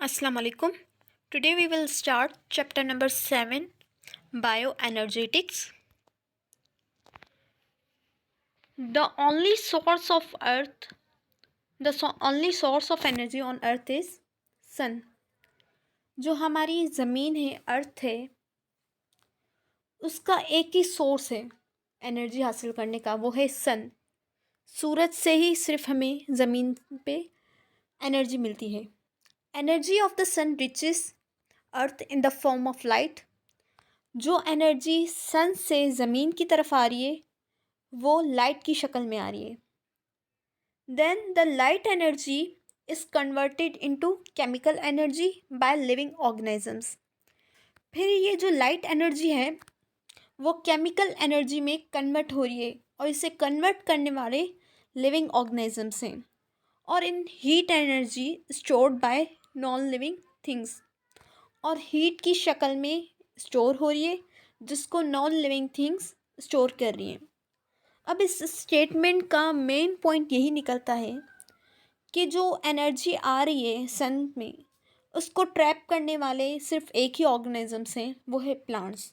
Assalamu alaikum. Today we will start chapter number 7, Bioenergetics. The only source of earth only source of energy on earth is sun. जो हमारी ज़मीन है, अर्थ है, उसका एक ही source है एनर्जी हासिल करने का, वो है सन. सूरज से ही सिर्फ हमें ज़मीन पे एनर्जी मिलती है. Energy of the sun reaches earth in the form of light. जो एनर्जी सन से ज़मीन की तरफ आ रही है वो लाइट की शक्ल में आ रही है. Then the light energy is converted into chemical energy by living organisms. फिर ये जो लाइट एनर्जी है वो केमिकल एनर्जी में कन्वर्ट हो रही है और इसे कन्वर्ट करने वाले लिविंग ऑर्गेनिजम्स हैं. और इन heat energy stored bye non living things, और हीट की शक्ल में स्टोर हो रही है जिसको नॉन लिविंग थिंग्स स्टोर कर रही हैं. अब इस स्टेटमेंट का मेन पॉइंट यही निकलता है कि जो एनर्जी आ रही है सन में उसको ट्रैप करने वाले सिर्फ एक ही ऑर्गेनिजम्स हैं, वो है प्लांट्स.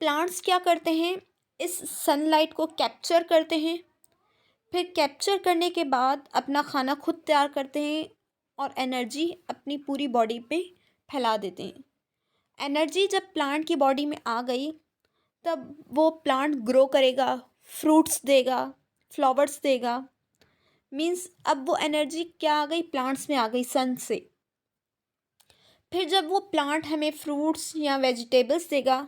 प्लांट्स क्या करते हैं, इस सनलाइट को कैप्चर करते हैं, फिर कैप्चर करने के बाद अपना खाना खुद तैयार करते हैं और एनर्जी अपनी पूरी बॉडी पे फैला देते हैं. एनर्जी जब प्लांट की बॉडी में आ गई तब वो प्लांट ग्रो करेगा, फ्रूट्स देगा, फ्लावर्स देगा. मीन्स अब वो एनर्जी क्या आ गई, प्लांट्स में आ गई सन से. फिर जब वो प्लांट हमें फ्रूट्स या वेजिटेबल्स देगा,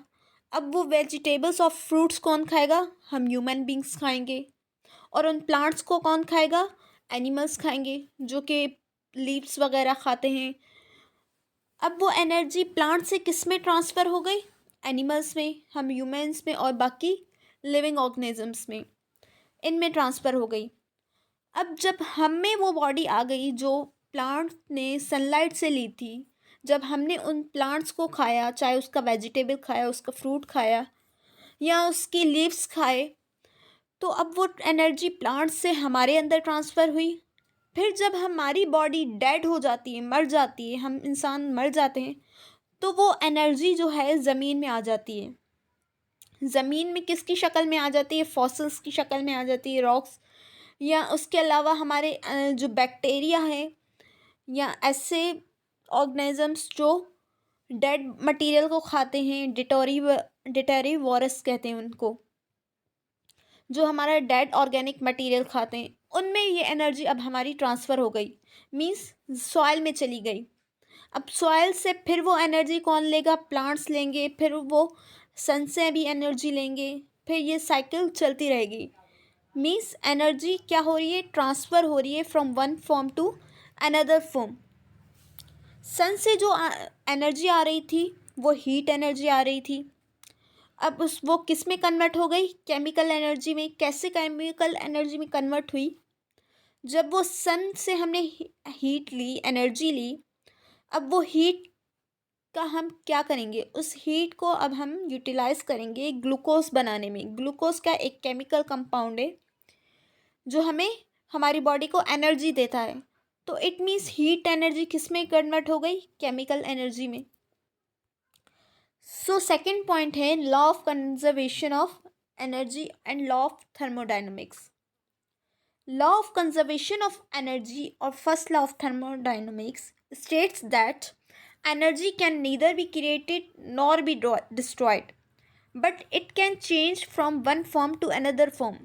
अब वो वेजिटेबल्स और फ्रूट्स कौन खाएगा, हम ह्यूमन बींग्स खाएंगे. और उन प्लांट्स को कौन खाएगा, एनिमल्स खाएंगे जो कि लीव्स वगैरह खाते हैं. अब वो एनर्जी प्लांट से किस में ट्रांसफ़र हो गई, एनिमल्स में, हम ह्यूमंस में और बाकी लिविंग ऑर्गेनिजम्स में, इनमें ट्रांसफ़र हो गई. अब जब हम में वो बॉडी आ गई जो प्लांट ने सनलाइट से ली थी, जब हमने उन प्लांट्स को खाया, चाहे उसका वेजिटेबल खाया, उसका फ्रूट खाया या उसकी लीव्स खाए, तो अब वो एनर्जी प्लांट से हमारे अंदर ट्रांसफ़र हुई. फिर जब हमारी बॉडी डेड हो जाती है, मर जाती है, हम इंसान मर जाते हैं, तो वो एनर्जी जो है ज़मीन में आ जाती है. ज़मीन में किसकी शक्ल में आ जाती है, फॉसिल्स की शक्ल में आ जाती है, रॉक्स, या उसके अलावा हमारे जो बैक्टीरिया है या ऐसे ऑर्गेनिजम्स जो डेड मटेरियल को खाते हैं, डिटेरिवोरस कहते हैं उनको, जो हमारा डेड ऑर्गेनिक मटेरियल खाते हैं, उनमें ये एनर्जी अब हमारी ट्रांसफ़र हो गई. मीन्स सॉइल में चली गई. अब सॉइल से फिर वो एनर्जी कौन लेगा, प्लांट्स लेंगे, फिर वो सन से भी एनर्जी लेंगे, फिर ये साइकिल चलती रहेगी. मीन्स एनर्जी क्या हो रही है, ट्रांसफ़र हो रही है from one form to another form. Sun से जो एनर्जी आ रही थी वो हीट एनर्जी आ रही थी. अब वो किस में कन्वर्ट हो गई, केमिकल एनर्जी में. कैसे केमिकल एनर्जी में कन्वर्ट हुई, जब वो सन से हमने हीट ली, एनर्जी ली, अब वो हीट का हम क्या करेंगे, उस हीट को अब हम यूटिलाइज करेंगे ग्लूकोज बनाने में. ग्लूकोज का एक केमिकल कंपाउंड है जो हमें हमारी बॉडी को एनर्जी देता है. तो इट मीन्स हीट एनर्जी किस में कन्वर्ट हो गई, केमिकल एनर्जी में. सो सेकेंड पॉइंट है law of conservation of energy and law of thermodynamics. Law of conservation of energy और first law of thermodynamics states that energy can neither be created nor be destroyed, but it can change from one form to another form.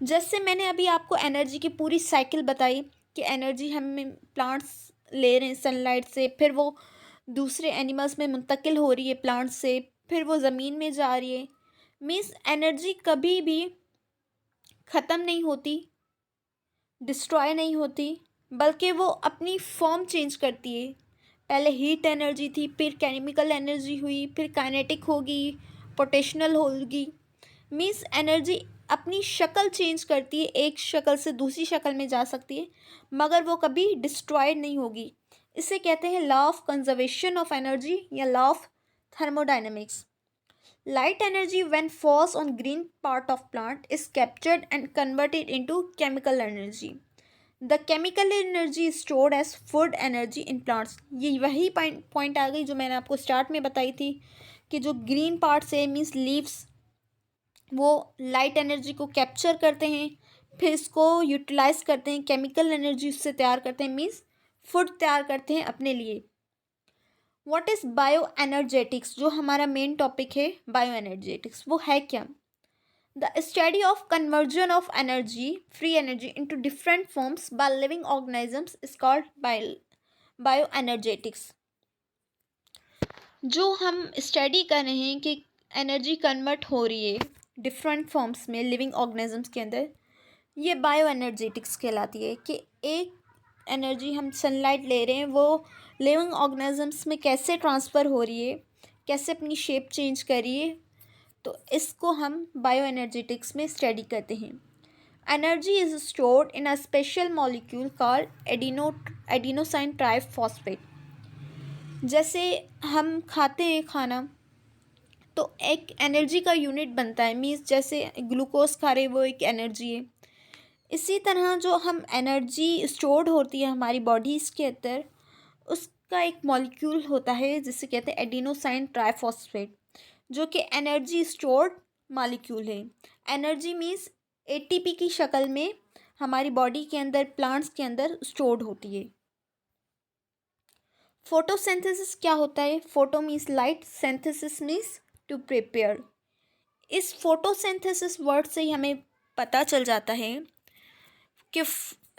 जैसे मैंने अभी आपको energy की पूरी cycle बताई कि energy हम प्लांट्स ले रहे हैं सनलाइट से, फिर वो दूसरे एनिमल्स में मुंतकिल हो रही है प्लांट्स से, फिर वो ज़मीन में जा रही है. मीन्स एनर्जी कभी भी ख़त्म नहीं होती, डिस्ट्रॉय नहीं होती, बल्कि वो अपनी फॉर्म चेंज करती है. पहले हीट एनर्जी थी, फिर केमिकल एनर्जी हुई, फिर काइनेटिक होगी, पोटेंशियल होगी. मीन्स एनर्जी अपनी शक्ल चेंज करती है, एक शक्ल से दूसरी शक्ल में जा सकती है, मगर वो कभी डिस्ट्रॉयड नहीं होगी. इसे कहते हैं law of conservation of energy या law of thermodynamics. Light energy when falls on green part of plant is captured and converted into chemical energy. The chemical energy stored as food energy in plants. ये वही point आ गई जो मैंने आपको start में बताई थी कि जो ग्रीन पार्ट्स है मीन्स लीव्स, वो लाइट एनर्जी को कैप्चर करते हैं, फिर इसको यूटिलाइज करते हैं, केमिकल एनर्जी उससे तैयार करते हैं, मीन्स फूड तैयार करते हैं अपने लिए। व्हाट इज़ बायो एनर्जेटिक्स, जो हमारा मेन टॉपिक है बायो एनर्जेटिक्स, वो है क्या? The study of conversion of energy, free energy into different forms bye living organisms is called bio energetics. जो हम स्टडी कर रहे हैं कि एनर्जी कन्वर्ट हो रही है डिफरेंट फॉर्म्स में लिविंग ऑर्गेनिजम्स के अंदर, ये बायो एनर्जेटिक्स कहलाती है। कि एक एनर्जी हम सनलाइट ले रहे हैं, वो लिविंग ऑर्गेनिजम्स में कैसे ट्रांसफ़र हो रही है, कैसे अपनी शेप चेंज कर रही है, तो इसको हम बायो एनर्जेटिक्स में स्टडी करते हैं। Energy is stored in a special molecule called adenosine triphosphate. जैसे हम खाते हैं खाना, तो एक एनर्जी का यूनिट बनता है, मीन्स जैसे ग्लूकोज खा रहे वो एक एनर्जी है। इसी तरह जो हम एनर्जी स्टोर्ड होती है हमारी बॉडीज़ के अंदर, उसका एक मॉलिक्यूल होता है जिसे कहते हैं एडिनोसाइन ट्राइफॉस्फेट, जो कि एनर्जी स्टोर्ड मॉलिक्यूल है। एनर्जी मीन्स एटीपी की शक्ल में हमारी बॉडी के अंदर, प्लांट्स के अंदर स्टोर्ड होती है। फोटोसिंथेसिस क्या होता है? Photo means light, synthesis means to prepare. इस फोटोसिंथेसिस वर्ड से ही हमें पता चल जाता है कि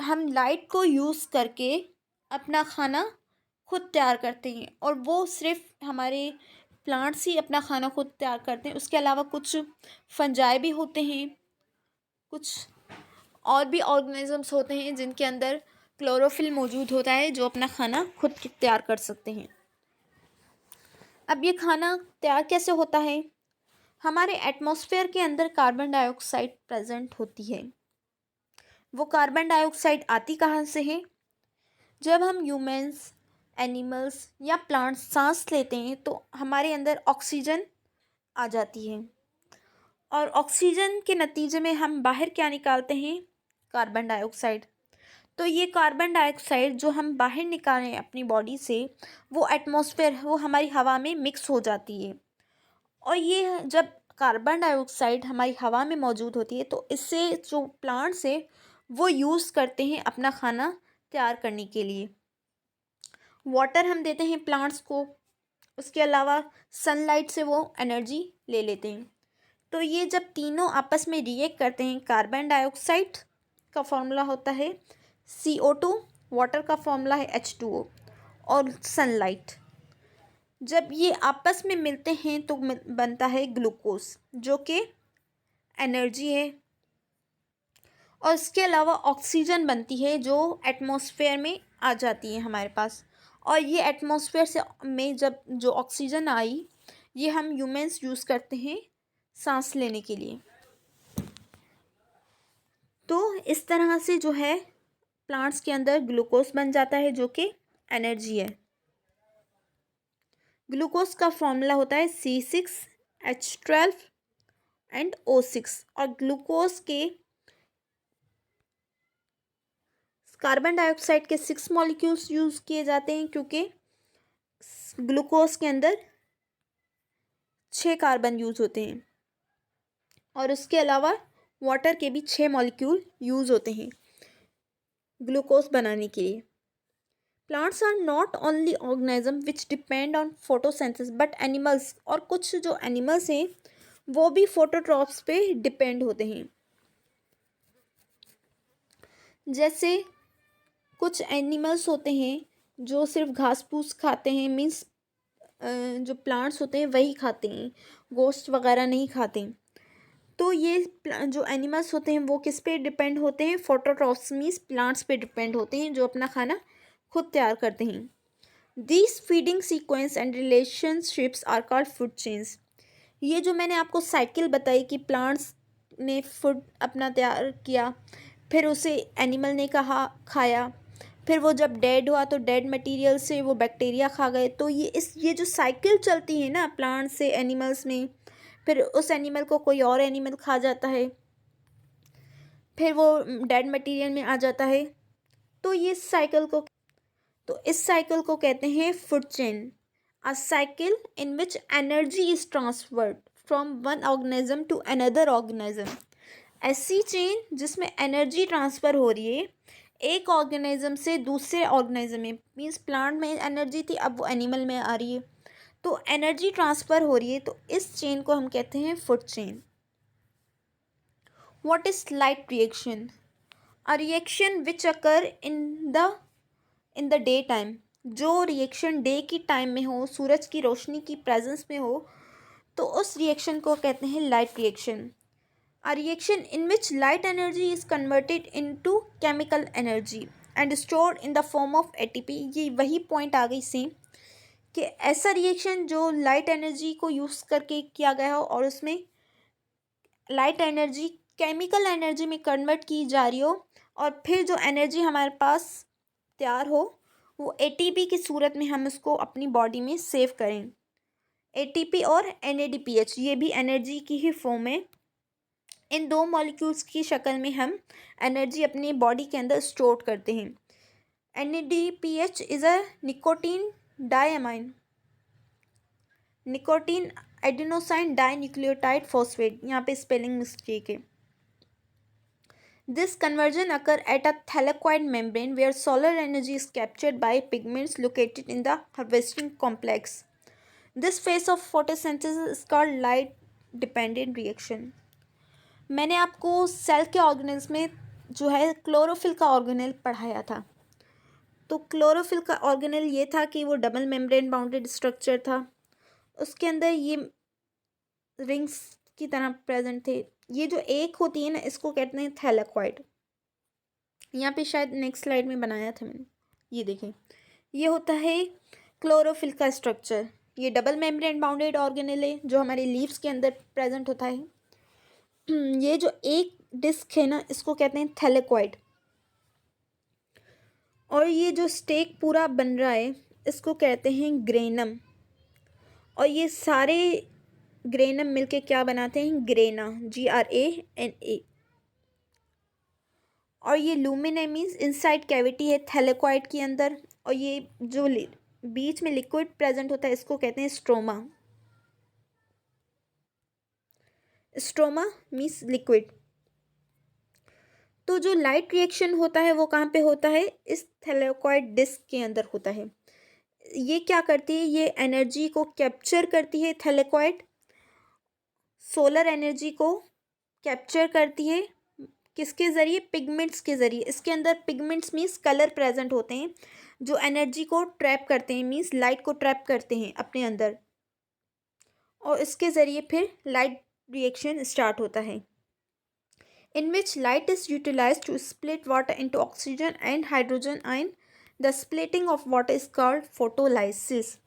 हम लाइट को यूज़ करके अपना खाना खुद तैयार करते हैं, और वो सिर्फ हमारे प्लांट्स ही अपना खाना खुद तैयार करते हैं। उसके अलावा कुछ फंजाई भी होते हैं, कुछ और भी ऑर्गेनिजम्स होते हैं जिनके अंदर क्लोरोफिल मौजूद होता है, जो अपना खाना खुद तैयार कर सकते हैं। अब ये खाना तैयार कैसे होता है? हमारे एटमॉस्फेयर के अंदर कार्बन डाइऑक्साइड प्रेजेंट होती है। वो कार्बन डाइऑक्साइड आती कहाँ से है? जब हम ह्यूमंस, एनिमल्स या प्लांट्स सांस लेते हैं तो हमारे अंदर ऑक्सीजन आ जाती है, और ऑक्सीजन के नतीजे में हम बाहर क्या निकालते हैं? Carbon dioxide. तो ये कार्बन डाइऑक्साइड जो हम बाहर निकालें अपनी बॉडी से, वो एटमॉस्फेयर, वो हमारी हवा में मिक्स हो जाती है। और ये जब कार्बन डाइऑक्साइड हमारी हवा में मौजूद होती है, तो इससे जो प्लांट्स है वो यूज़ करते हैं अपना खाना तैयार करने के लिए। वाटर हम देते हैं प्लांट्स को, उसके अलावा सनलाइट से वो एनर्जी ले लेते हैं। तो ये जब तीनों आपस में रिएक्ट करते हैं, कार्बन डाइऑक्साइड का फॉर्मूला होता है CO2, वाटर का फॉर्मूला है H2O, और सनलाइट, जब ये आपस में मिलते हैं तो बनता है ग्लूकोज, जो कि एनर्जी है। और इसके अलावा ऑक्सीजन बनती है, जो एटमॉस्फेयर में आ जाती है हमारे पास। और ये एटमॉस्फेयर से में जब जो ऑक्सीजन आई, ये हम ह्यूमंस यूज़ करते हैं सांस लेने के लिए। तो इस तरह से जो है प्लांट्स के अंदर ग्लूकोज बन जाता है, जो कि एनर्जी है। ग्लूकोज का फॉर्मूला होता है C6H12 एंड O6। और ग्लूकोज के कार्बन डाइऑक्साइड के 6 मॉलिक्यूल्स यूज़ किए जाते हैं, क्योंकि ग्लूकोज के अंदर 6 कार्बन यूज़ होते हैं, और उसके अलावा वाटर के भी 6 मॉलिक्यूल यूज़ होते हैं ग्लूकोज बनाने के लिए। Plants are not only organism which depend on photosynthesis but animals, और कुछ जो एनिमल्स हैं वो भी फोटोट्रॉप्स पे डिपेंड होते हैं। जैसे कुछ एनिमल्स होते हैं जो सिर्फ घास फूस खाते हैं, मीन्स जो प्लांट्स होते हैं वही खाते हैं, गोश्त वगैरह नहीं खाते। तो ये जो एनिमल्स होते हैं वो किस पे डिपेंड होते हैं? फोटोट्रॉप्स मीन्स प्लांट्स पे डिपेंड होते हैं, जो अपना खाना खुद तैयार करते हैं। This feeding sequence and relationships are called food chains. ये जो मैंने आपको साइकिल बताई कि प्लांट्स ने फूड अपना तैयार किया, फिर उसे एनिमल ने खाया, फिर वो जब डेड हुआ तो डेड मटेरियल से वो बैक्टीरिया खा गए। तो ये जो साइकिल चलती है ना प्लांट से एनिमल्स में, फिर उस एनिमल को कोई और एनिमल खा जाता है, फिर वो डेड मटेरियल में आ जाता है, तो इस साइकिल को कहते हैं food chain. A cycle in which energy is transferred from one organism to another organism. ऐसी चेन जिसमें एनर्जी ट्रांसफ़र हो रही है एक ऑर्गेनिज्म से दूसरे ऑर्गेनिज्म में। मीन्स प्लांट में एनर्जी थी, अब वो एनिमल में आ रही है, तो एनर्जी ट्रांसफ़र हो रही है, तो इस चेन को हम कहते हैं food chain. What is light reaction? A reaction which occur in the day time. जो रिएक्शन डे की टाइम में हो, सूरज की रोशनी की प्रेजेंस में हो, तो उस रिएक्शन को कहते हैं light reaction. A reaction in which light energy is converted into chemical energy and stored in the form of ATP। ये वही पॉइंट आ गई सेम कि ऐसा रिएक्शन जो लाइट एनर्जी को यूज़ करके किया गया हो और उसमें लाइट एनर्जी केमिकल एनर्जी में कन्वर्ट की जा रही हो, और फिर जो एनर्जी हमारे पास तैयार हो वो एटीपी की सूरत में हम उसको अपनी बॉडी में सेव करें। एटीपी और NADPH ये भी एनर्जी की ही फॉर्म है। इन दो मॉलिक्यूल्स की शक्ल में हम एनर्जी अपनी बॉडी के अंदर स्टोर करते हैं। NADPH is a nicotine diamine, nicotine adenosine di nucleotide phosphate, यहाँ पे स्पेलिंग मिस्टेक है। This conversion occur at a thylakoid membrane where solar energy is captured by pigments located in the harvesting complex. This phase of photosynthesis is called light dependent reaction. मैंने आपको cell के organelles में जो है chlorophyll का organelle पढ़ाया था। तो क्लोरोफिल का ऑर्गेनेल ये था कि वो डबल मेम्ब्रेन बाउंडेड स्ट्रक्चर था, उसके अंदर ये रिंग्स की तरह प्रेजेंट थे। ये जो एक होती है ना, इसको कहते हैं थैलेकॉइड। यहाँ पे शायद नेक्स्ट स्लाइड में बनाया था मैंने, ये देखें, ये होता है क्लोरोफिल का स्ट्रक्चर। ये डबल मेम्ब्रेन बाउंडेड ऑर्गेनेल है जो हमारे लीव्स के अंदर प्रेजेंट होता है। ये जो एक डिस्क है ना, इसको कहते हैं थैलेकॉइड। और ये जो स्टेक पूरा बन रहा है इसको कहते हैं ग्रेनम। और ये सारे ग्रेनम मिलके क्या बनाते हैं? Grana, GRANA। और ये लूमिना मीन्स इनसाइड कैविटी है थैलेकॉइड के अंदर। और ये जो बीच में लिक्विड प्रेजेंट होता है इसको कहते हैं स्ट्रोमा। Stroma means liquid. तो जो लाइट रिएक्शन होता है वो कहाँ पे होता है? इस थैलेकॉइड डिस्क के अंदर होता है। ये क्या करती है? ये एनर्जी को कैप्चर करती है। थैलेकॉइड सोलर एनर्जी को कैप्चर करती है, किसके ज़रिए? पिगमेंट्स के ज़रिए। इसके अंदर पिगमेंट्स मीन्स कलर प्रेजेंट होते हैं जो एनर्जी को ट्रैप करते हैं, मीन्स लाइट को ट्रैप करते हैं अपने अंदर, और इसके ज़रिए फिर लाइट रिएक्शन स्टार्ट होता है। In which light is utilized to split water into oxygen and hydrogen ion. The splitting of water is called photolysis।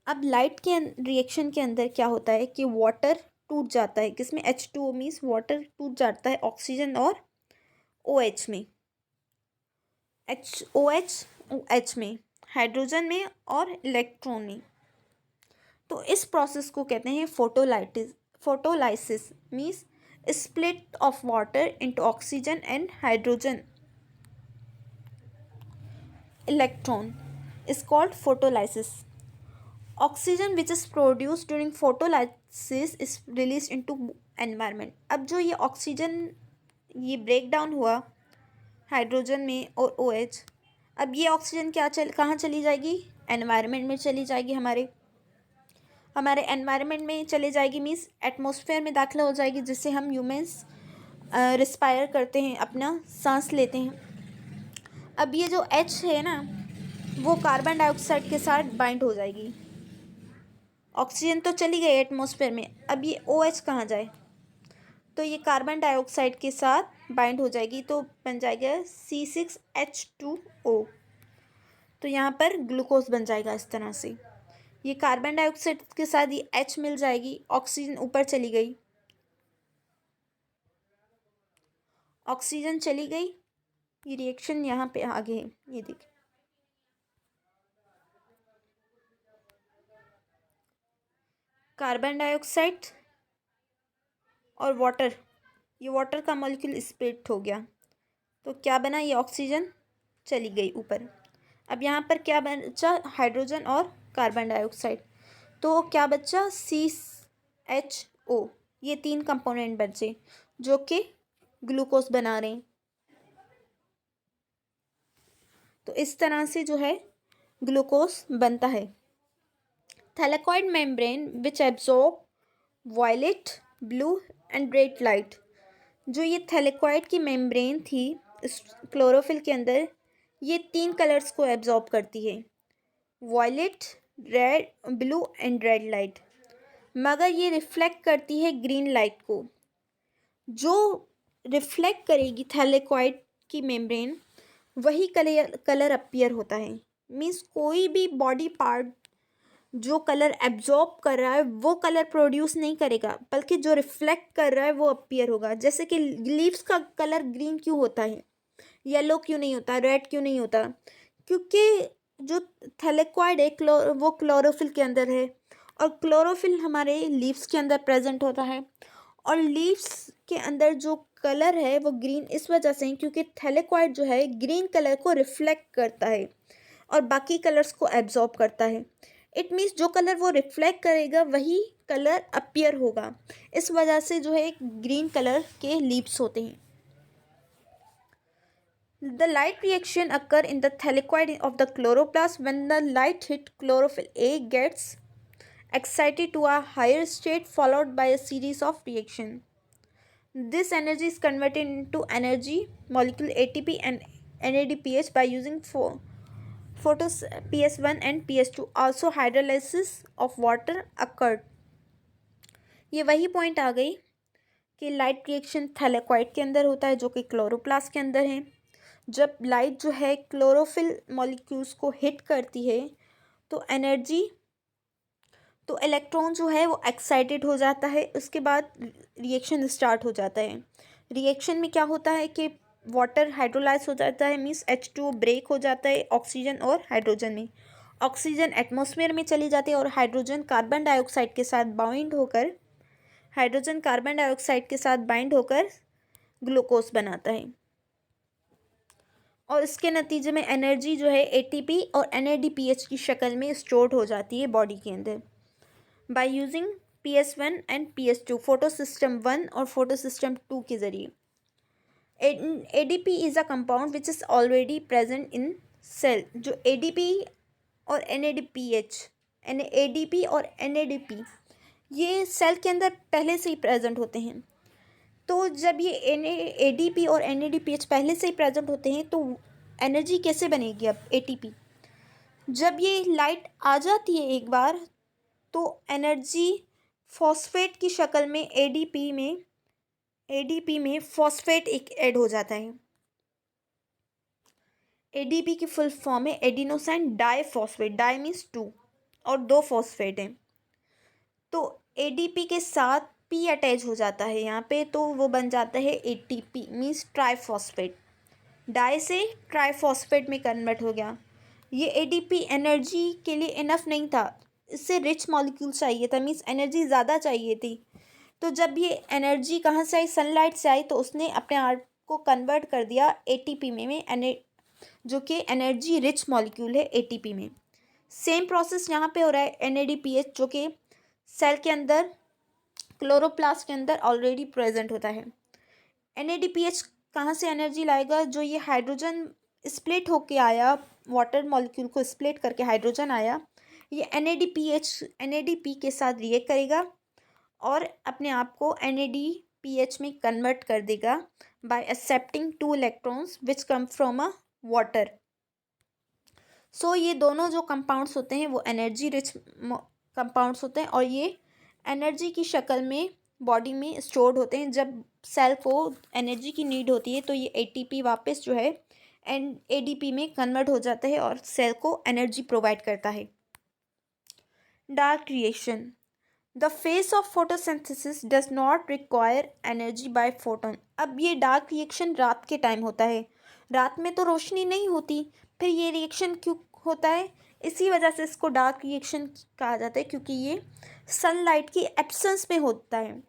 अब लाइट के रिएक्शन के अंदर क्या होता है कि वाटर टूट जाता है, किसमें? H2O मीन्स वाटर टूट जाता है ऑक्सीजन और OH में, OH में, हाइड्रोजन में और इलेक्ट्रॉन में। तो इस प्रोसेस को कहते हैं photolysis means split of water into oxygen and hydrogen electron is called photolysis। Oxygen which is produced during photolysis is released into environment। अब जो ये ऑक्सीजन ये ब्रेक डाउन हुआ हाइड्रोजन में और OH, अब ये ऑक्सीजन कहाँ चली जाएगी? एनवायरनमेंट में चली जाएगी। हमारे एनवायरनमेंट में चले जाएगी मीन्स एटमॉस्फेयर में दाखिला हो जाएगी, जिससे हम ह्यूमंस रिस्पायर करते हैं, अपना सांस लेते हैं। अब ये जो H है ना, वो कार्बन डाइऑक्साइड के साथ बाइंड हो जाएगी। ऑक्सीजन तो चली गई एटमॉस्फेयर में, अब ये OH कहाँ जाए? तो ये कार्बन डाइऑक्साइड के साथ बाइंड हो जाएगी, तो बन जाएगा C6H2O। तो यहाँ पर ग्लूकोज बन जाएगा इस तरह से। ये कार्बन डाइऑक्साइड के साथ ये H मिल जाएगी, ऑक्सीजन ऊपर चली गई, ऑक्सीजन चली गई, ये रिएक्शन यहाँ पे आगे है, ये देखिए। कार्बन डाइऑक्साइड और वाटर, ये वाटर का मॉलिक्यूल स्प्लिट हो गया, तो क्या बना? ये ऑक्सीजन चली गई ऊपर। अब यहाँ पर क्या बचा, हाइड्रोजन और कार्बन डाइऑक्साइड। तो क्या बचा, CHO, ये 3 कंपोनेंट बचे जो कि ग्लूकोज बना रहे हैं। तो इस तरह से जो है ग्लूकोज बनता है। Thylakoid membrane which absorb violet, blue and red light. जो ये थैलेकॉइड की मेम्ब्रेन थी इस क्लोरोफिल के अंदर, ये 3 कलर्स को एब्जॉर्ब करती है, violet, red, blue and red light. मगर ये रिफ्लेक्ट करती है ग्रीन लाइट को। जो रिफ्लेक्ट करेगी थैलेकॉइड की मेम्ब्रेन, वही कलर अपीयर होता है। मीन्स कोई भी बॉडी पार्ट जो कलर एब्जॉर्ब कर रहा है वो कलर प्रोड्यूस नहीं करेगा, बल्कि जो रिफ्लेक्ट कर रहा है वो अपीयर होगा। जैसे कि लीव्स का कलर ग्रीन क्यों होता है, येलो क्यों नहीं होता, रेड क्यों नहीं होता, क्योंकि जो थैलेकॉइड है वो क्लोरोफिल के अंदर है, और क्लोरोफिल हमारे लीव्स के अंदर प्रेजेंट होता है। और लीव्स के अंदर जो कलर है वो ग्रीन इस वजह से है क्योंकि थैलेकॉइड जो है ग्रीन कलर को रिफ्लेक्ट करता है और बाकी कलर्स को एब्जॉर्ब करता है। इट मीन्स जो कलर वो रिफ्लेक्ट करेगा वही कलर अपीयर होगा। इस वजह से जो है ग्रीन कलर के लीव्स होते हैं। The light reaction occur in the thylakoid of the chloroplast when the light hit chlorophyll A gets excited to a higher state followed by a series of reaction. This energy is converted into energy molecule ATP and NADPH by using photos PS1 and PS2. Also hydrolysis of water occurred. ये वही point आ गई कि light reaction thylakoid के अंदर होता है जो कि क्लोरोप्लास्ट के अंदर है। जब लाइट जो है क्लोरोफिल मॉलिक्यूल्स को हिट करती है तो इलेक्ट्रॉन जो है वो एक्साइटेड हो जाता है। उसके बाद रिएक्शन स्टार्ट हो जाता है। रिएक्शन में क्या होता है कि वाटर हाइड्रोलाइज हो जाता है, मीन्स H2O ब्रेक हो जाता है ऑक्सीजन और हाइड्रोजन में। ऑक्सीजन एटमॉस्फेयर में चली जाती है और हाइड्रोजन कार्बन डाइऑक्साइड के साथ बाइंड होकर ग्लूकोज बनाता है। और इसके नतीजे में एनर्जी जो है ATP और NADPH की शक्ल में स्टोर्ड हो जाती है बॉडी के अंदर by using PS1 and PS2, photo system 1 और फोटो सिस्टम 2 के ज़रिए। ADP is a compound which is already present in cell. जो ADP और NADP ये सेल के अंदर पहले से ही प्रेजेंट होते हैं। तो जब ये ADP और NADPH पहले से ही प्रेजेंट होते हैं तो एनर्जी कैसे बनेगी। अब ATP जब ये लाइट आ जाती है एक बार तो एनर्जी फॉस्फेट की शक्ल में ADP में फॉस्फेट एक ऐड हो जाता है। ADP की फुल फॉर्म है एडिनोसाइन डाइफॉस्फेट। डाई मीन्स 2 और 2 फॉस्फेट हैं। तो ADP के साथ P अटैच हो जाता है यहाँ पे, तो वो बन जाता है ATP मीन्स ट्राइफॉस्फेट। डाई से ट्राइफॉस्फेट में कन्वर्ट हो गया। ये ADP एनर्जी के लिए इनफ नहीं था, इससे रिच मॉलिक्यूल चाहिए था, मीन्स एनर्जी ज़्यादा चाहिए थी। तो जब ये एनर्जी कहाँ से आई, सनलाइट से आई, तो उसने अपने आप को कन्वर्ट कर दिया ATP में जो कि एनर्जी रिच मॉलिक्यूल है ATP में। सेम प्रोसेस यहाँ पे हो रहा है NADPH जो कि सेल के अंदर क्लोरोप्लास्ट के अंदर ऑलरेडी प्रेजेंट होता है। NADPH कहाँ से एनर्जी लाएगा, जो ये हाइड्रोजन स्प्लिट होके आया, वाटर मॉलिक्यूल को स्प्लिट करके हाइड्रोजन आया, ये NADP के साथ रिएक्ट करेगा और अपने आप को NADPH में कन्वर्ट कर देगा by accepting 2 electrons which come from a water. So ये दोनों जो कंपाउंड्स होते हैं वो एनर्जी रिच कंपाउंड्स होते हैं और ये एनर्जी की शक्ल में बॉडी में स्टोर्ड होते हैं। जब सेल को एनर्जी की नीड होती है तो ये ATP वापस जो है ADP में कन्वर्ट हो जाता है और सेल को एनर्जी प्रोवाइड करता है। Dark reaction. The face of photosynthesis does not require energy by photon. अब ये डार्क रिएक्शन रात के टाइम होता है, रात में तो रोशनी नहीं होती, फिर ये रिएक्शन क्यों होता है, इसी वजह से इसको डार्क रिएक्शन कहा जाता है क्योंकि ये सनलाइट की एब्सेंस में होता है।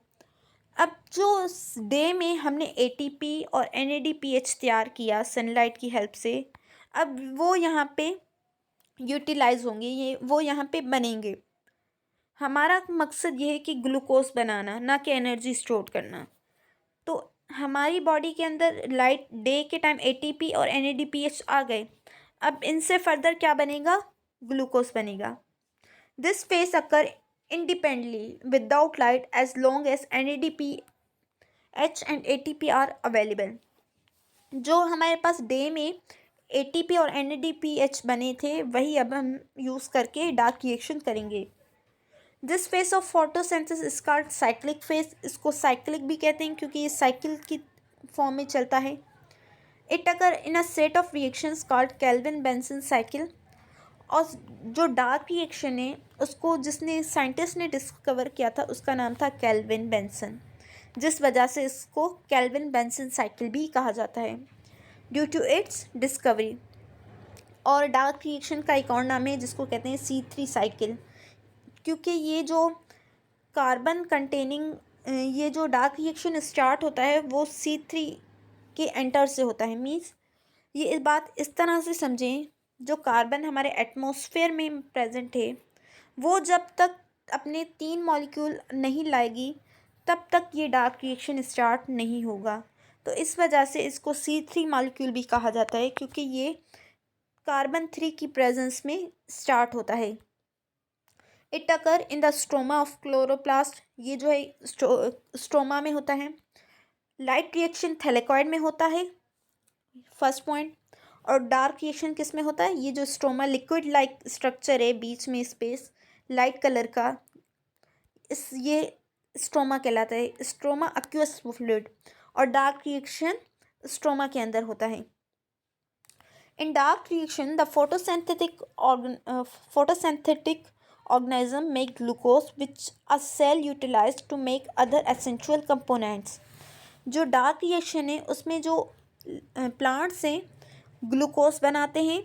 अब जो डे में हमने ATP और NADPH तैयार किया सनलाइट की हेल्प से, अब वो यहाँ पे यूटिलाइज होंगे, ये वो यहाँ पे बनेंगे। हमारा मकसद ये है कि ग्लूकोज बनाना, ना कि एनर्जी स्टोर करना। तो हमारी बॉडी के अंदर लाइट डे के टाइम एटीपी और एनएडीपीएच आ गए। अब इनसे फर्दर क्या बनेगा? ग्लूकोज बनेगा। This face occur independently without light as long as NADPH and ATP are available। जो हमारे पास डे में ATP और NADPH बने थे वही अब हम यूज़ करके डार्क रिएक्शन करेंगे। This phase of photosynthesis is called cyclic face. इसको साइक्लिक भी कहते हैं क्योंकि ये साइकिल की फॉर्म में चलता है। It occur in a set of reactions called kelvin Benson cycle. और जो डार्क रिएक्शन है उसको जिसने साइंटिस्ट ने डिस्कवर किया था उसका नाम था केल्विन बेंसन, जिस वजह से इसको केल्विन बेंसन साइकिल भी कहा जाता है ड्यू टू इट्स डिस्कवरी। और डार्क रिएक्शन का एक और नाम है जिसको कहते हैं C3 साइकिल, क्योंकि ये जो कार्बन कंटेनिंग ये जो डार्क रिएक्शन स्टार्ट होता है वो C3 के एंटर से होता है। मीन्स ये इस बात इस तरह से समझें, जो कार्बन हमारे एटमॉस्फेयर में प्रेजेंट है वो जब तक अपने 3 मॉलिक्यूल नहीं लाएगी तब तक ये डार्क रिएक्शन स्टार्ट नहीं होगा। तो इस वजह से इसको C3 मॉलिक्यूल भी कहा जाता है, क्योंकि ये कार्बन 3 की प्रेजेंस में स्टार्ट होता है। It occur in the stroma of chloroplast. ये जो है स्ट्रोमा में होता है। लाइट रिएक्शन थैलेकॉइड में होता है, फर्स्ट पॉइंट। और डार्क रिएक्शन किस में होता है? ये जो स्ट्रोमा लिक्विड लाइक स्ट्रक्चर है, बीच में स्पेस लाइट कलर का, ये स्ट्रोमा कहलाता है। Stroma aqueous fluid. और डार्क रिएक्शन स्ट्रोमा के अंदर होता है। इन dark reaction the photosynthetic organism make glucose which a cell utilized to make other essential components। जो डार्क रिएक्शन है उसमें जो प्लांट्स हैं ग्लूकोज बनाते हैं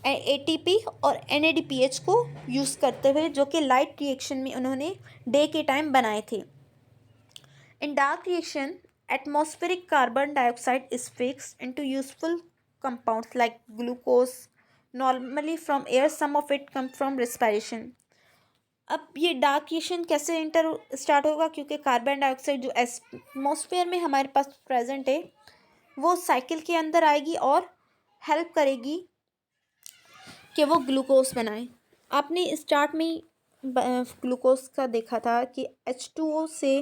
ATP और NADPH को यूज़ करते हुए, जो कि लाइट रिएक्शन में उन्होंने डे के टाइम बनाए थे। In dark reaction atmospheric carbon dioxide is fixed into useful compounds like glucose normally from air, some of it come from respiration. अब ये डार्क रिएक्शन कैसे स्टार्ट होगा? क्योंकि कार्बन डाइऑक्साइड जो एटमॉस्फेयर में हमारे पास प्रेजेंट है वो साइकिल के अंदर आएगी और हेल्प करेगी कि वो ग्लूकोज बनाए। आपने स्टार्ट में ग्लूकोज का देखा था कि H2O से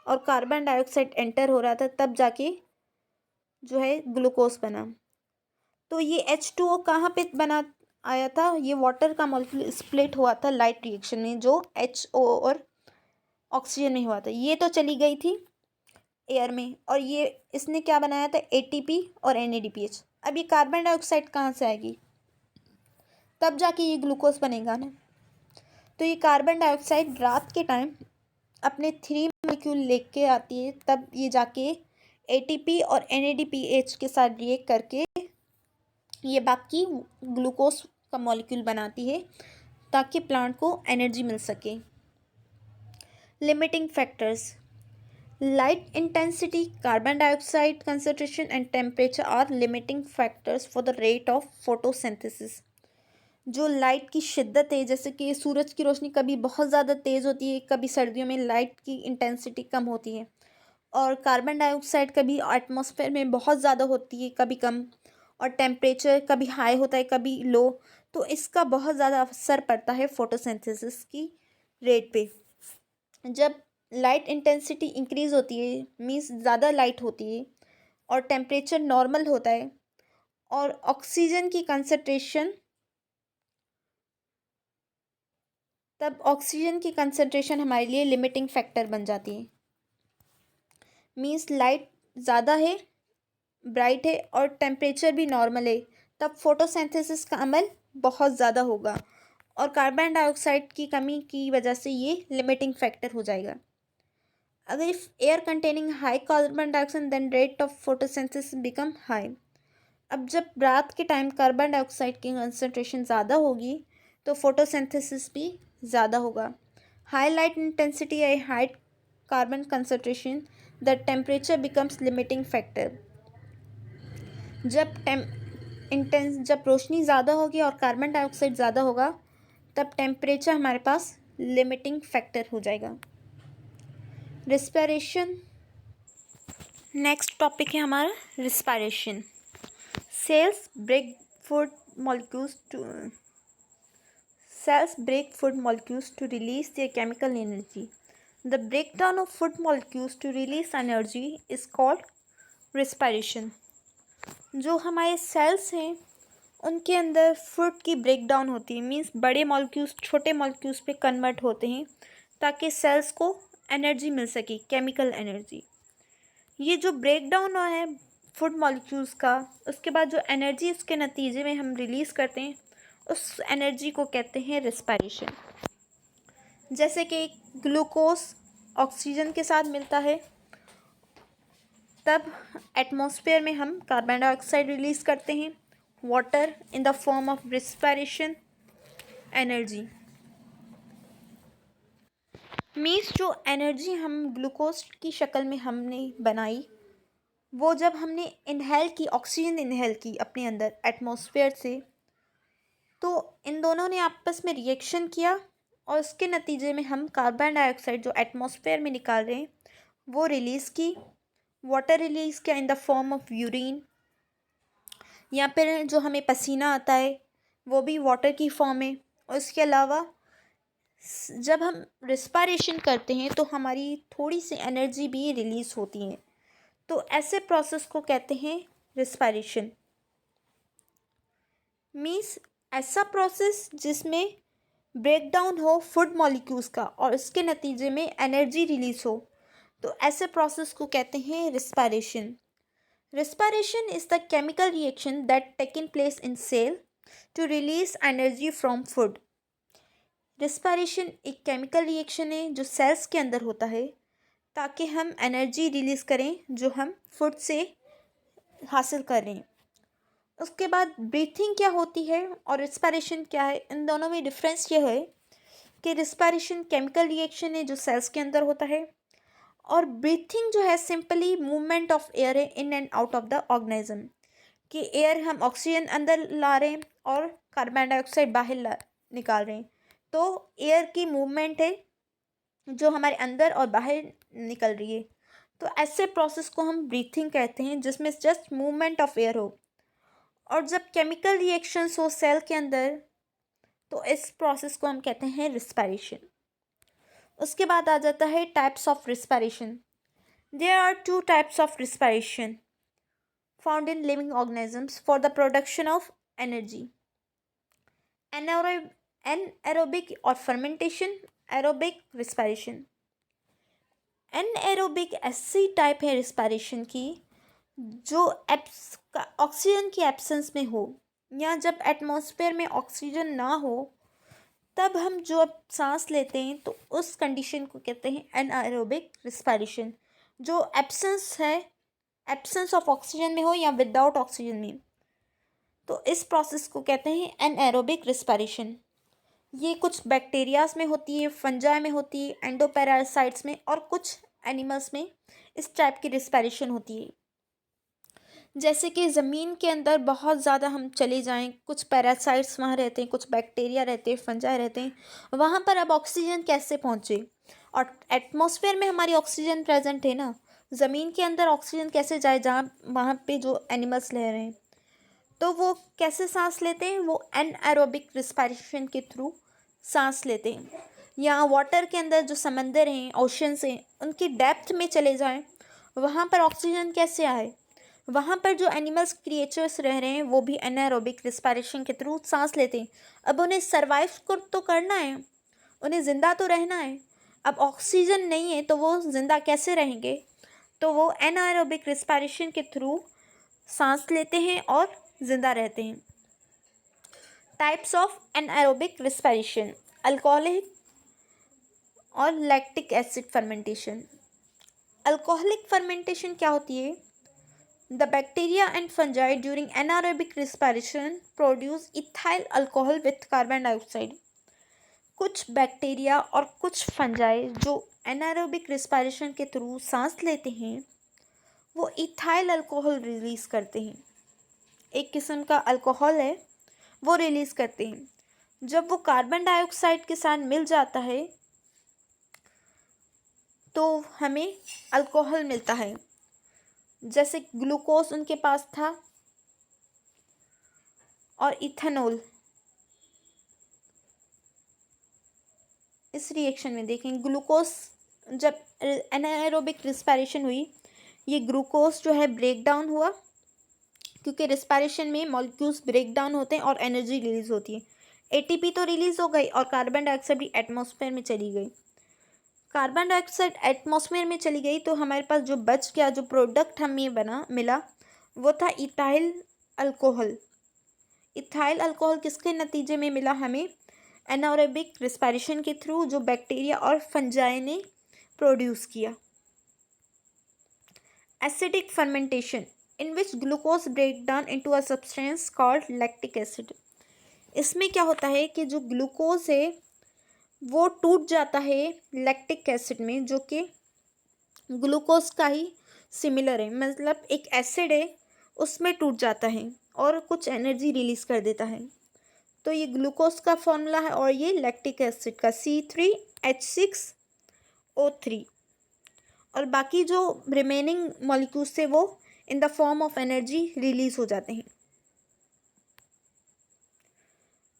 और कार्बन डाइऑक्साइड एंटर हो रहा था तब जाके जो है ग्लूकोज बना। तो ये H2O कहाँ पे बना आया था? ये वाटर का मॉलिक्यूल स्प्लिट हुआ था लाइट रिएक्शन में, जो HO और ऑक्सीजन में हुआ था। ये तो चली गई थी एयर में, और ये इसने क्या बनाया था? ATP और NADPH। अब ये कार्बन डाइऑक्साइड कहाँ से आएगी? तब जाके ये ग्लूकोज बनेगा ना। तो ये कार्बन डाइऑक्साइड रात के टाइम अपने 3 मॉलिक्यूल लेके आती है, तब ये जाके ATP और NADPH के साथ रिएक्ट करके ये बाकी ग्लूकोज का मॉलिक्यूल बनाती है ताकि प्लांट को एनर्जी मिल सके। Limiting factors light intensity, carbon dioxide concentration and temperature are limiting factors for the rate of photosynthesis. जो लाइट की शिद्दत है, जैसे कि सूरज की रोशनी कभी बहुत ज़्यादा तेज़ होती है, कभी सर्दियों में लाइट की इंटेंसिटी कम होती है, और कार्बन डाइऑक्साइड कभी एटमॉस्फेयर में बहुत ज़्यादा होती है कभी कम, और टेम्परेचर कभी हाई होता है कभी लो। तो इसका बहुत ज़्यादा असर पड़ता है फोटोसिंथेसिस की रेट पे। जब लाइट इंटेंसिटी इंक्रीज़ होती है, मीन्स ज़्यादा लाइट होती है, और टेम्परेचर नॉर्मल होता है, और ऑक्सीजन की कंसंट्रेशन, तब ऑक्सीजन की कंसंट्रेशन हमारे लिए लिमिटिंग फैक्टर बन जाती है। मीन्स लाइट ज़्यादा है, ब्राइट है, और टेम्परेचर भी नॉर्मल है, तब फोटोसिंथेसिस का अमल बहुत ज़्यादा होगा, और कार्बन डाइऑक्साइड की कमी की वजह से ये लिमिटिंग फैक्टर हो जाएगा। अगर if air containing high carbon dioxide then rate of photosynthesis become high. अब जब रात के टाइम कार्बन डाइऑक्साइड की कंसंट्रेशन ज़्यादा होगी तो फोटोसिंथेसिस भी ज़्यादा होगा। हाई लाइट इंटेंसिटी या high carbon concentration the temperature becomes limiting factor. जब इंटेंस जब रोशनी ज़्यादा होगी और कार्बन डाइऑक्साइड ज़्यादा होगा तब टेम्परेचर हमारे पास लिमिटिंग फैक्टर हो जाएगा। रिस्पायरेशन, नेक्स्ट टॉपिक है हमारा respiration. Cells break food molecules to Cells break food molecules to release their chemical energy. The breakdown of food molecules to release energy is called respiration. जो हमारे sales हैं उनके अंदर food की breakdown होती है, मीन्स बड़े मॉलिक्यूल्स छोटे मॉलिक्यूल्स पे कन्वर्ट होते हैं ताकि सेल्स को एनर्जी मिल सके, केमिकल एनर्जी। ये जो ब्रेकडाउन है फूड मॉलिक्यूल्स का, उसके बाद जो एनर्जी उसके नतीजे में हम रिलीज़ करते हैं उस एनर्जी को कहते हैं रिस्पायरेशन। जैसे कि ग्लूकोज ऑक्सीजन के साथ मिलता है तब एटमॉस्फेयर में हम कार्बन डाइऑक्साइड रिलीज़ करते हैं, water in the form of respiration energy. Means जो एनर्जी हम ग्लूकोज की शक्ल में हमने बनाई वो जब हमने इनहेल की, ऑक्सीजन इनहेल की अपने अंदर एटमॉस्फेयर से, तो इन दोनों ने आपस में रिएक्शन किया और उसके नतीजे में हम कार्बन डाइऑक्साइड जो एटमॉस्फेयर में निकाल रहे हैं वो रिलीज़ की, वाटर रिलीज़ किया इन द फॉर्म ऑफ यूरिन, या फिर जो हमें पसीना आता है वो भी वाटर की फॉर्म में। और इसके अलावा जब हम रिस्पायरेशन करते हैं तो हमारी थोड़ी सी एनर्जी भी रिलीज़ होती है, तो ऐसे प्रोसेस को कहते हैं रिस्पायरेशन। मीन्स ऐसा प्रोसेस जिसमें ब्रेकडाउन हो फूड मॉलिक्यूल्स का और इसके नतीजे में एनर्जी रिलीज हो, तो ऐसे प्रोसेस को कहते हैं respiration. Respiration is the chemical reaction that taken place in cell to release energy from food. Respiration एक केमिकल रिएक्शन है जो सेल्स के अंदर होता है ताकि हम एनर्जी रिलीज़ करें जो हम फूड से हासिल कर रहे हैं। उसके बाद ब्रीथिंग क्या होती है और रिस्पायरेशन क्या है, इन दोनों में डिफरेंस ये है कि रिस्पायरेशन केमिकल रिएक्शन है जो सेल्स के अंदर होता है और ब्रीथिंग जो है सिंपली मूवमेंट ऑफ एयर है in and out of the organism, कि एयर हम ऑक्सीजन अंदर ला रहे हैं और कार्बन डाइऑक्साइड बाहर निकाल रहे हैं, तो एयर की मूवमेंट है जो हमारे अंदर और बाहर निकल रही है। तो ऐसे प्रोसेस को हम ब्रीथिंग कहते हैं जिसमें जस्ट मूवमेंट ऑफ एयर हो। और जब केमिकल रिएक्शंस हो सेल के अंदर तो इस प्रोसेस को हम कहते हैं रिस्पायरेशन। उसके बाद आ जाता है types of respiration. There are 2 types of respiration found in living organisms for the production of energy, anaerobic और फर्मेंटेशन, एरोबिक रिस्पायरेशन। एनएरोबिक ऐसी टाइप है रिस्पायरेशन की जो ऑक्सीजन की एब्सेंस में हो या जब एटमॉस्फेयर में ऑक्सीजन ना हो तब हम जो अब सांस लेते हैं तो उस कंडीशन को कहते हैं एनएरोबिक रिस्पायरेशन। जो एब्सेंस है, एब्सेंस ऑफ ऑक्सीजन में हो या विदाउट ऑक्सीजन में, तो इस प्रोसेस को कहते हैं एनएरोबिक रिस्पायरेशन। ये कुछ बैक्टीरियाज में होती है, फंजाई में होती है, एंडोपैरासाइट्स में और कुछ एनिमल्स में इस टाइप की रिस्पायरेशन होती है। जैसे कि ज़मीन के अंदर बहुत ज़्यादा हम चले जाएं, कुछ पैरासाइट्स वहाँ रहते हैं, कुछ बैक्टीरिया रहते हैं, फंजाई रहते हैं, वहाँ पर अब ऑक्सीजन कैसे पहुँचे, और एटमॉस्फेयर में हमारी ऑक्सीजन प्रेजेंट है ना, ज़मीन के अंदर ऑक्सीजन कैसे जाए जहाँ वहाँ पे जो एनिमल्स रह रहे हैं, तो वो कैसे सांस लेते हैं, वो एनएरोबिक रिस्पायरेशन के थ्रू सांस लेते हैं। या वाटर के अंदर जो समंदर हैं, ओशंस हैं, उनकी डेप्थ में चले जाएं, वहाँ पर ऑक्सीजन कैसे आए, वहाँ पर जो एनिमल्स क्रिएचर्स रह रहे हैं वो भी एनारोबिक रिस्पायरेशन के थ्रू सांस लेते हैं। अब उन्हें सर्वाइव तो करना है, उन्हें ज़िंदा तो रहना है। अब ऑक्सीजन नहीं है तो वो ज़िंदा कैसे रहेंगे, तो वो एनारोबिक रिस्पायरेशन के थ्रू सांस लेते हैं और ज़िंदा रहते हैं। Types of anaerobic respiration, alcoholic और lactic acid fermentation. Alcoholic fermentation क्या होती है? The bacteria and fungi during anaerobic respiration produce ethyl alcohol with carbon dioxide. कुछ बैक्टीरिया और कुछ फंजाई जो एनारोबिक रिस्पायरेशन के थ्रू सांस लेते हैं वो इथाइल अल्कोहल रिलीज करते हैं। एक किस्म का अल्कोहल है, वो रिलीज़ करते हैं। जब वो कार्बन डाइऑक्साइड के साथ मिल जाता है तो हमें अल्कोहल मिलता है। जैसे ग्लूकोज उनके पास था और इथेनॉल। इस रिएक्शन में देखें, ग्लूकोज जब एनाएरोबिक रिस्पायरेशन हुई, ये ग्लूकोज जो है ब्रेक डाउन हुआ, क्योंकि रिस्पायरेशन में मॉलिक्यूल्स ब्रेक डाउन होते हैं और एनर्जी रिलीज होती है। एटीपी तो रिलीज हो गई और कार्बन डाइऑक्साइड भी एटमॉस्फेयर में चली गई। कार्बन डाइऑक्साइड एटमॉस्फेयर में चली गई तो हमारे पास जो बच गया, जो प्रोडक्ट हमें मिला, वो था इथाइल अल्कोहल। इथाइल अल्कोहल किसके नतीजे में मिला हमें? एनारोबिक रिस्पायरेशन के थ्रू, जो बैक्टीरिया और फंजाई ने प्रोड्यूस किया। Acidic fermentation in which glucose break down into a substance called lactic acid. इसमें क्या होता है कि जो ग्लूकोज है वो टूट जाता है लैक्टिक एसिड में, जो कि ग्लूकोज का ही सिमिलर है, मतलब एक एसिड है, उसमें टूट जाता है और कुछ एनर्जी रिलीज कर देता है। तो ये ग्लूकोज का फॉर्मूला है और ये लैक्टिक एसिड का C3H6O3। और बाकी जो रिमेनिंग मॉलिक्यूल्स थे वो इन the form of energy release हो जाते हैं।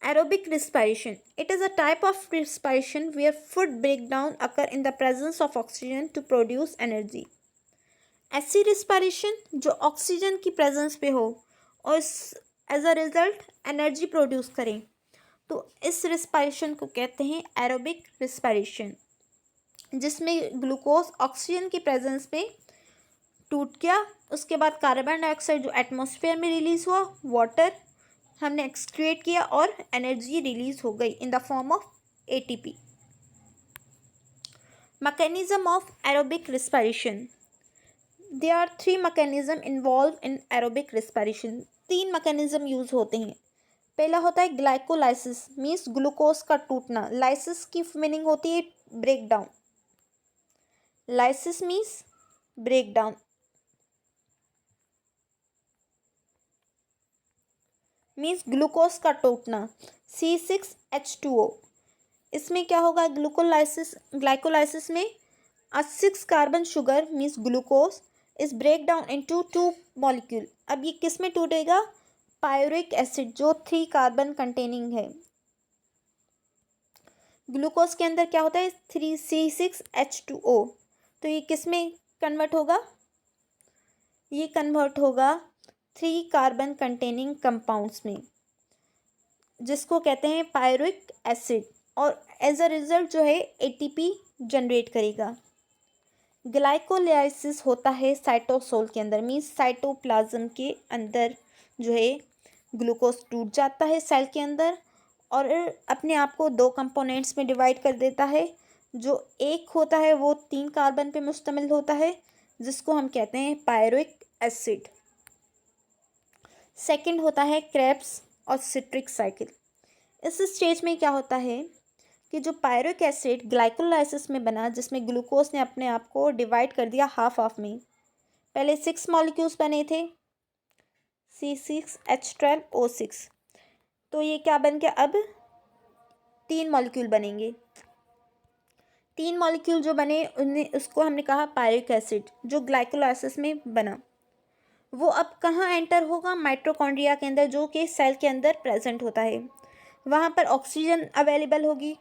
Aerobic respiration. It is a type of respiration where food breakdown occur in the presence of oxygen to produce energy. ऐसी respiration जो ऑक्सीजन की प्रेजेंस पे हो और as a result energy produce करें, तो इस रिस्पायरेशन को कहते हैं एरोबिक रिस्पायरेशन, जिसमें ग्लूकोज ऑक्सीजन की प्रेजेंस में टूट गया। उसके बाद कार्बन डाइऑक्साइड जो एटमॉस्फेयर में रिलीज हुआ, वाटर हमने एक्सक्रिएट किया और एनर्जी रिलीज हो गई in the form of ATP. Mechanism of aerobic respiration. There are 3 mechanism involve in aerobic respiration. 3 mechanism use होते हैं। पहला होता है ग्लाइकोलाइसिस, मीन्स ग्लूकोज का टूटना। लाइसिस की मीनिंग होती है break down. Lysis means break down. Means glucose का टूटना, C6H2O। इसमें क्या होगा? ग्लाइकोलाइसिस में 6 carbon sugar means glucose is break down into 2 molecule. अब ये किस में टूटेगा? पायरुविक एसिड जो 3 कार्बन कंटेनिंग है। ग्लूकोज के अंदर क्या होता है? 3C6H2O। तो ये किस में कन्वर्ट होगा? ये कन्वर्ट होगा 3 कार्बन कंटेनिंग कंपाउंड्स में, जिसको कहते हैं पायरुविक एसिड, और एज अ रिजल्ट जो है एटीपी जनरेट करेगा। ग्लाइकोलाइसिस होता है साइटोसोल के अंदर, मीन्स साइटोप्लाज्म के अंदर जो है ग्लूकोज टूट जाता है सेल के अंदर और अपने आप को 2 कंपोनेंट्स में डिवाइड कर देता है। जो एक होता है वो 3 कार्बन पे मुश्तमिल होता है, जिसको हम कहते हैं पायरुविक एसिड। सेकंड होता है क्रेब्स और सिट्रिक साइकिल। इस स्टेज में क्या होता है कि जो पायरुविक एसिड ग्लाइकोलाइसिस में बना, जिसमें ग्लूकोज ने अपने आप को डिवाइड कर दिया हाफ हाफ में। पहले 6 मॉलिक्यूल्स बने थे, C6H12O6। तो ये क्या बन गया? अब 3 मॉलिक्यूल बनेंगे। 3 मॉलिक्यूल जो बने उन्हें उसको हमने कहा पायरुविक एसिड, जो ग्लाइकोलाइसिस में बना। वो अब कहाँ एंटर होगा? माइटोकॉन्ड्रिया के अंदर, जो कि सेल के अंदर प्रेजेंट होता है। वहाँ पर ऑक्सीजन अवेलेबल होगी।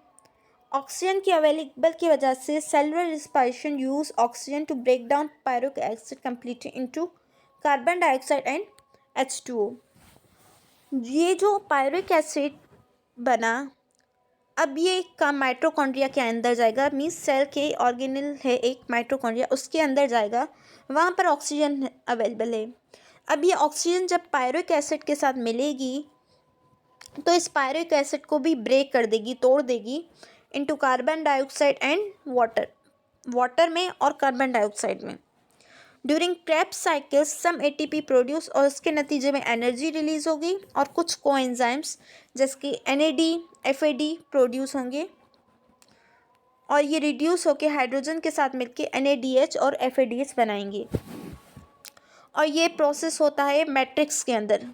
ऑक्सीजन की अवेलेबल की वजह से cellular respiration use oxygen to break down pyruvic acid completely into carbon dioxide and H2O। ये जो पायरुविक एसिड बना, अब ये का माइटोकॉन्ड्रिया के अंदर जाएगा, मीन्स सेल के ऑर्गेनल है एक माइटोकॉन्ड्रिया, उसके अंदर जाएगा। वहाँ पर ऑक्सीजन अवेलेबल है। अब ये ऑक्सीजन जब पायरुविक एसिड के साथ मिलेगी तो इस पायरुविक एसिड को भी ब्रेक कर देगी, तोड़ देगी into carbon dioxide and water में और कार्बन डाइऑक्साइड में। ड्यूरिंग क्रेब्स साइकिल सम एटीपी प्रोड्यूस, और उसके नतीजे में एनर्जी रिलीज होगी और कुछ कोएंजाइम्स जैसे कि NAD FAD प्रोड्यूस होंगे और ये रिड्यूस होकर हाइड्रोजन के साथ मिलकर NADH और FADH बनाएंगे। और ये प्रोसेस होता है मैट्रिक्स के अंदर।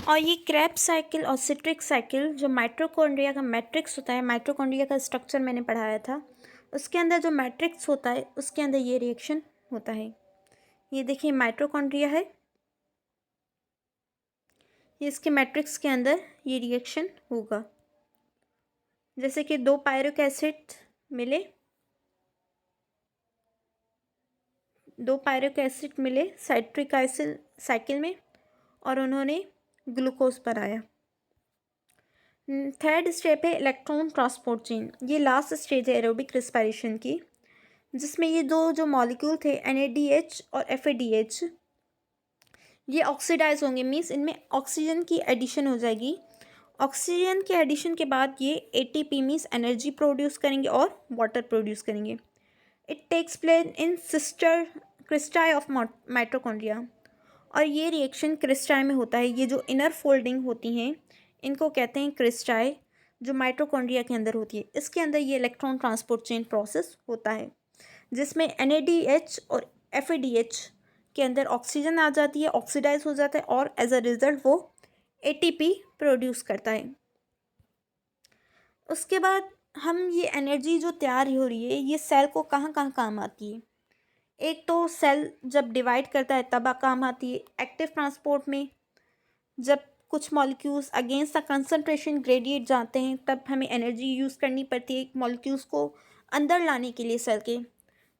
और ये क्रेब्स साइकिल और सिट्रिक साइकिल जो माइटोकॉन्ड्रिया का मैट्रिक्स होता है, माइटोकॉन्ड्रिया का स्ट्रक्चर मैंने पढ़ाया था, उसके अंदर जो मैट्रिक्स होता है उसके अंदर ये रिएक्शन होता है। ये देखिए माइटोकॉन्ड्रिया है, ये इसके मैट्रिक्स के अंदर ये रिएक्शन होगा। जैसे कि दो पायरिक एसिड मिले, साइट्रिक एसिड साइकिल में, और उन्होंने ग्लूकोज पर आया। थर्ड स्टेप है इलेक्ट्रॉन ट्रांसपोर्ट चेन। ये लास्ट स्टेज है एरोबिक रिस्पायरेशन की, जिसमें ये दो जो मॉलिक्यूल थे NADH और FADH, ये ऑक्सीडाइज होंगे, मीन्स इनमें ऑक्सीजन की एडिशन हो जाएगी। ऑक्सीजन के एडिशन के बाद ये ATP मीन्स एनर्जी प्रोड्यूस करेंगे और वाटर प्रोड्यूस करेंगे। It takes place in sister cristae of mitochondria, और ये रिएक्शन क्रिस्टाई में होता है। ये जो इनर फोल्डिंग होती हैं इनको कहते हैं क्रिस्टाई, जो माइटोकॉन्ड्रिया के अंदर होती है। इसके अंदर ये इलेक्ट्रॉन ट्रांसपोर्ट चेन प्रोसेस होता है, जिसमें NADH और FADH के अंदर ऑक्सीजन आ जाती है, ऑक्सीडाइज हो जाता है, और एज अ रिजल्ट वो ATP प्रोड्यूस करता है। उसके बाद हम ये एनर्जी जो तैयार हो रही है ये सेल को कहाँ कहाँ काम आती है। एक तो सेल जब डिवाइड करता है तब काम आती है, एक्टिव ट्रांसपोर्ट में जब कुछ molecules against the concentration gradient जाते हैं तब हमें एनर्जी यूज़ करनी पड़ती है मॉलिक्यूल्स को अंदर लाने के लिए सेल के।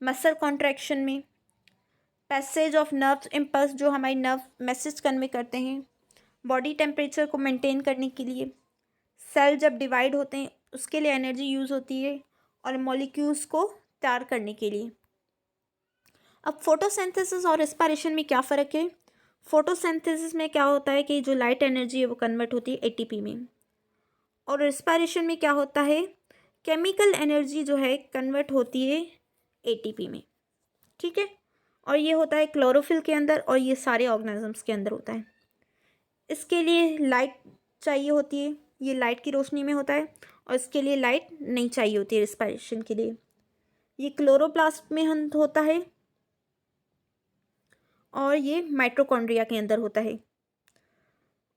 मसल कॉन्ट्रैक्शन में पैसेज ऑफ नर्व इम्पल्स जो हमारी नर्व मैसेज कन्वे करते हैं, बॉडी टेम्परेचर को मेंटेन करने के लिए। सेल जब डिवाइड होते हैं उसके लिए एनर्जी यूज़ होती है, और मॉलिक्यूल्स को तैयार करने के लिए। अब फोटोसिंथेसिस और रेस्पिरेशन में क्या फ़र्क है। फोटोसिंथेसिस में क्या होता है कि जो लाइट एनर्जी है वो कन्वर्ट होती है ATP में, और रेस्पिरेशन में क्या होता है, केमिकल एनर्जी जो है कन्वर्ट होती है ATP में। ठीक है, और ये होता है क्लोरोफिल के अंदर, और ये सारे ऑर्गेनिजम्स के अंदर होता है। इसके लिए लाइट चाहिए होती है, ये लाइट की रोशनी में होता है, और इसके लिए लाइट नहीं चाहिए होती है रेस्पिरेशन के लिए। ये क्लोरोप्लास्ट में होता है, और ये माइटोकॉन्ड्रिया के अंदर होता है,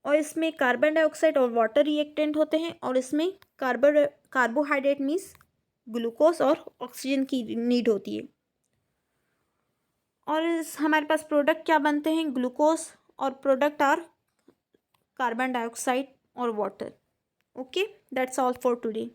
और इसमें कार्बन डाइऑक्साइड और वाटर रिएक्टेंट होते हैं, और इसमें कार्बोहाइड्रेट मीन्स ग्लूकोज और ऑक्सीजन की नीड होती है। और हमारे पास प्रोडक्ट क्या बनते हैं, ग्लूकोज, और प्रोडक्ट आर कार्बन डाइऑक्साइड और water. Okay, that's all for today.